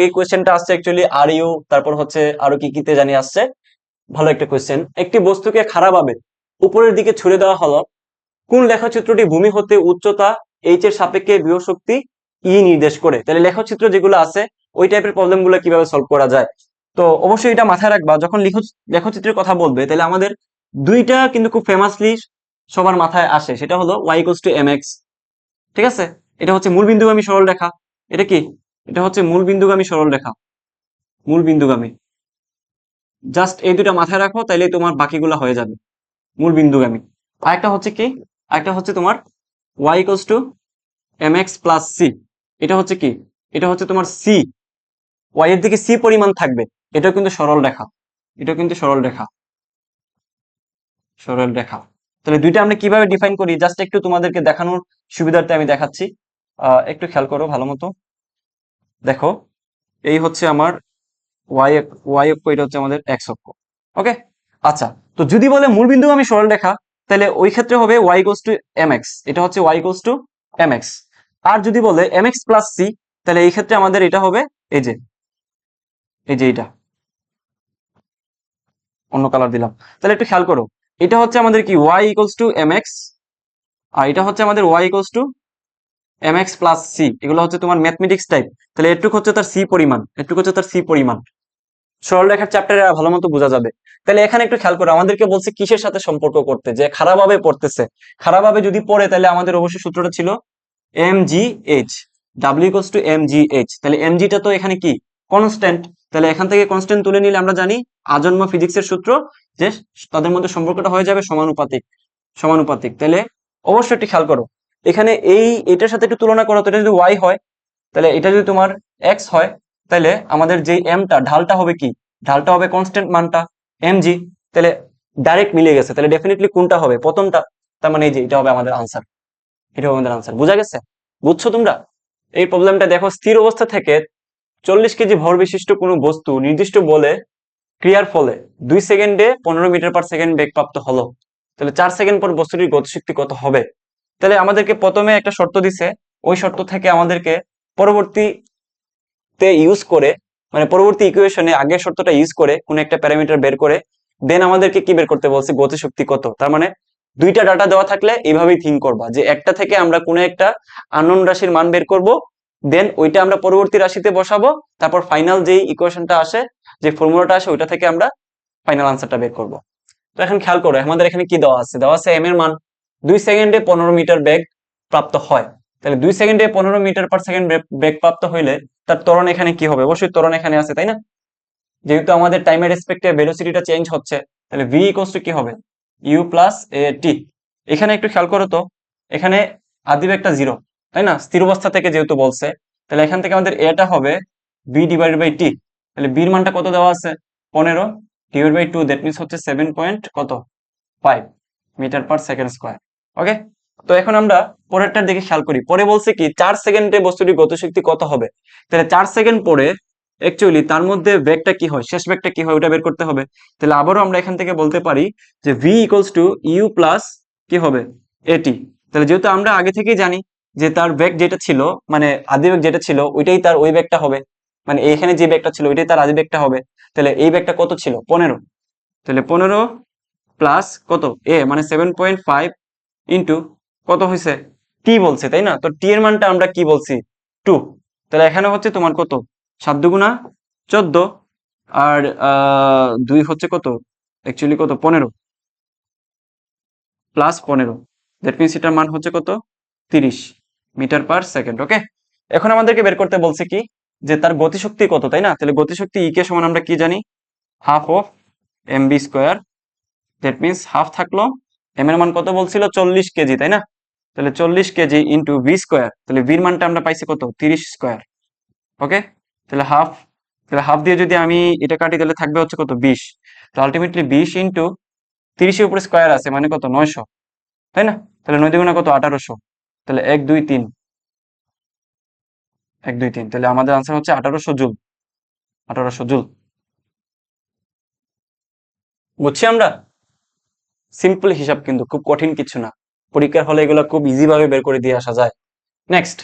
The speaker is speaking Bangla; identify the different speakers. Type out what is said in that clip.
Speaker 1: এই কোয়েশ্চেনটা আসছে অ্যাকচুয়ালি আর ইউ, তারপর হচ্ছে আরো কি কিতে জানি আসছে। ভালো একটা কোয়েশ্চেন। একটি বস্তুকে খাড়াভাবে উপরের দিকে ছুড়ে দেওয়া হলো, কোন লেখচিত্রটি ভূমি হতে উচ্চতা এইচ এর সাপেক্ষে বিভব শক্তি ই নির্দেশ করে? তাহলে লেখচিত্র যেগুলো আছে ওই টাইপের প্রবলেম গুলো কিভাবে সলভ করা যায়। তো অবশ্যই এটা মাথায় রাখবা, যখন লেখচিত্রের কথা বলবে তাহলে আমাদের দুইটা কিন্তু খুব ফেমাসলি সবার মাথায় আসে, সেটা হলো Y equals to M X. ঠিক আছে, এটা হচ্ছে মূল বিন্দুগামী সরল রেখা। এটা কি? এটা হচ্ছে মূল বিন্দুগামী সরল রেখা, মূল বিন্দুগামী। জাস্ট এই দুটা মাথায় রাখো, তাইলে তোমার বাকিগুলো হয়ে যাবে। মূল বিন্দুগামী। আরেকটা হচ্ছে কি, আরেকটা হচ্ছে তোমার Y equals to M x plus C. এটা হচ্ছে কি, এটা হচ্ছে তোমার সি, ওয়াই এর দিকে সি পরিমাণ থাকবে। এটাও কিন্তু সরল রেখা, এটাও কিন্তু সরল রেখা, সরল রেখা। তাহলে দুইটা আমরা কিভাবে ডিফাইন করি জাস্ট একটু তোমাদেরকে দেখানোর সুবিধার্থে আমি দেখাচ্ছি। একটু খেয়াল করো ভালো মতো। দেখো, এই হচ্ছে আমার ওয়াই, ওয়াই অক্ষ, এটা হচ্ছে আমাদের এক্স অক্ষ। ওকে, আচ্ছা। তো যদি বলে মূল বিন্দু আমি সরল রেখা, তাহলে ওই ক্ষেত্রে হবে y equals to M x. এটা হচ্ছে y equals to M x. আর যদি বলে এম এক্স প্লাস সি, তাহলে এই ক্ষেত্রে আমাদের এটা হবে এই যে, এই যে এটা অন্য কালার দিলাম। তাহলে একটু খেয়াল করো, এটা হচ্ছে আমাদের কি y equals to M x, আর এটা হচ্ছে আমাদের y equals to M x plus c. এগুলো হচ্ছে তোমার ম্যাথমেটিক্স টাইপ। তাহলে এটুক হচ্ছে তার সি পরিমাণ, এটুক হচ্ছে তার সি পরিমাণ। সরলরেখার চ্যাপ্টারে ভালো মতো বোঝা যাবে। তাহলে এখানে একটু খেয়াল করো, আমাদেরকে বলছে কিসের সাথে সম্পর্ক করতে, যে খারাপভাবে পড়তেছে। খারাপভাবে যদি পড়ে তাহলে আমাদের অবশ্যই সূত্রটা ছিল M G H, W equals to M G H. তাহলে এম জিটা তো এখানে কি কনস্ট্যান্ট, তাহলে এখান থেকে কনস্ট্যান্ট তুলে নিলে আমরা জানি আজন্ম ফিজিক্সের সূত্র, যে তাদের মধ্যে সম্পর্কটা হয়ে যাবে সমানুপাতিক, সমানুপাতিক। তাহলে অবশ্যই একটু খেয়াল করো, এখানে এই এটার সাথে একটু তুলনা করো তো, এটা যদি ওয়াই হয়, তাহলে এটা যদি তোমার এক্স হয়, তাহলে আমাদের যে এমটা ঢালটা হবে কি, ঢালটা হবে কনস্ট্যান্ট মানটা এম জি। তাহলে ডাইরেক্ট মিলে গেছে, তাহলে ডেফিনেটলি কোনটা হবে, প্রথমটা। তার মানে এই যে এটা হবে আমাদের আনসার, এটা হবে আমাদের আনসার। বোঝা গেছে? বুঝছো তোমরা? এই প্রবলেমটা দেখো, স্থির অবস্থা থেকে 40 কেজি ভর বিশিষ্ট কোনো বস্তু নির্দিষ্ট বলে ক্রিয়ার ফলে 2 সেকেন্ডে 15 মিটার/সেকেন্ড বেগ প্রাপ্ত হলো, তাহলে 4 সেকেন্ড পর বস্তুটির গতিশক্তি কত হবে? তাহলে আমাদেরকে প্রথমে একটা শর্ত দিছে, ওই শর্ত থেকে আমাদেরকে পরবর্তীতে ইউজ করে, মানে পরবর্তী ইকুয়েশনে আগের শর্তটা ইউজ করে কোন একটা প্যারামিটার বের করে দেন আমাদেরকে কি বের করতে বলছে, গতিশক্তি কত। তার মানে দুইটা ডাটা দেওয়া থাকলে এইভাবেই থিঙ্ক করবা, যে একটা থেকে আমরা কোনো একটা আননোন রাশির মান বের করব, দেন ওইটা আমরা পরবর্তী রাশিতে বসাবো, তারপর ফাইনাল যেই ইকুয়েশনটা আসে, যে ফর্মুলাটা আসে, ওইটা থেকে আমরা ফাইনাল আনসারটা বের করব। তো এখন খেয়াল করো, আমাদের এখানে কি দেওয়া আছে, দেওয়া আছে এম এর মান 2 সেকেন্ডে 15 মিটার বেগ প্রাপ্ত হয়। তাহলে 2 সেকেন্ডে 15 মিটার/সেকেন্ড বেগ প্রাপ্ত হইলে তার ত্বরণ এখানে কি হবে, অবশ্যই ত্বরণ এখানে আছে তাই না, যেহেতু আমাদের টাইমের রেসপেক্টে ভেলোসিটিটা চেঞ্জ হচ্ছে, তাহলে ভি ইকুয়ালস টু কি হবে, ইউ প্লাস এ টি। এখানে একটু খেয়াল করো তো, এখানে আদি বেগটা 0 তাই না, স্থির অবস্থা থেকে যেহেতু বলছে, তাহলে এখান থেকে আমাদের এটা হবে বি ডিভাইডেড বাই টি। তাহলে বির মানটা কত দেওয়া আছে, 15 ডিভাইড বাই 2, দ্যাট মিনস হচ্ছে 7 পয়েন্ট কত 5 মিটার/সেকেন্ড স্কয়ার। ওকে, তো এখন আমরা পরেরটার দিকে খেয়াল করি। পরে বলছে কি 4 সেকেন্ডে বস্তুটির গতিশক্তি কত হবে। তাহলে 4 সেকেন্ড পরে অ্যাকচুয়ালি তার মধ্যে বেগটা কি হয়, শেষ বেগটা কি হয়, ওটা বের করতে হবে। তাহলে আবারও আমরা এখান থেকে বলতে পারি যে V equals to U plus কি হবে, এটি। তাহলে যেহেতু আমরা আগে থেকেই জানি যে তার বেগ যেটা ছিল, মানে আদি বেগ যেটা ছিল ওইটাই তার ওই বেগটা হবে, মানে এখানে যে বেগটা ছিল ওইটাই তার আদি বেগটা হবে। তাহলে এই বেগটা কত ছিল, 15। তাহলে 15 প্লাস কত এ, মানে 7.5 ইন্টু কত হয়েছে, টি বলছে তাই না, তো টি এর মানটা আমরা কি বলছি, 2। তাহলে এখানে হচ্ছে তোমার কত, 7 দুগুণা 14, আর 2 হচ্ছে কত, অ্যাকচুয়ালি কত 15 প্লাস 15, দ্যাট মিনস এটার মান হচ্ছে কত 30 মিটার/সেকেন্ড। ওকে, এখন আমাদেরকে বের করতে বলছে কি, যে তার গতিশক্তি কত তাই না। তাহলে গতিশক্তি ই কে সমান আমরা কি জানি, half of M B square, that means half থাকলো, এম এর মান কত বলছিল 40 কেজি তাই না, তাহলে 40 কেজি ইন্টু ভি স্কোয়ার, তাহলে ভির মানটা আমরা পাইছি কত 30 স্কোয়ার। ওকে, তাহলে হাফ, তাহলে হাফ দিয়ে যদি আমি এটা কাটি তাহলে থাকবে হচ্ছে কত 20। তো আলটিমেটলি 20 ইন্টু 30-এর উপরে স্কোয়ার আছে মানে কত 900 তাই না। তাহলে 9 দুগুণা কত 1800, তাহলে 1 2 3, 1 2 3, তাহলে আমাদের আনসার হচ্ছে 1800 জুল, 1800 জুল। বুঝছি আমরা, সিম্পল হিসাব, কিন্তু খুব কঠিন কিছু না, পরীক্ষার হলে এগুলো খুব ইজি ভাবে বের করে দিয়ে আসা যায়। নেক্সট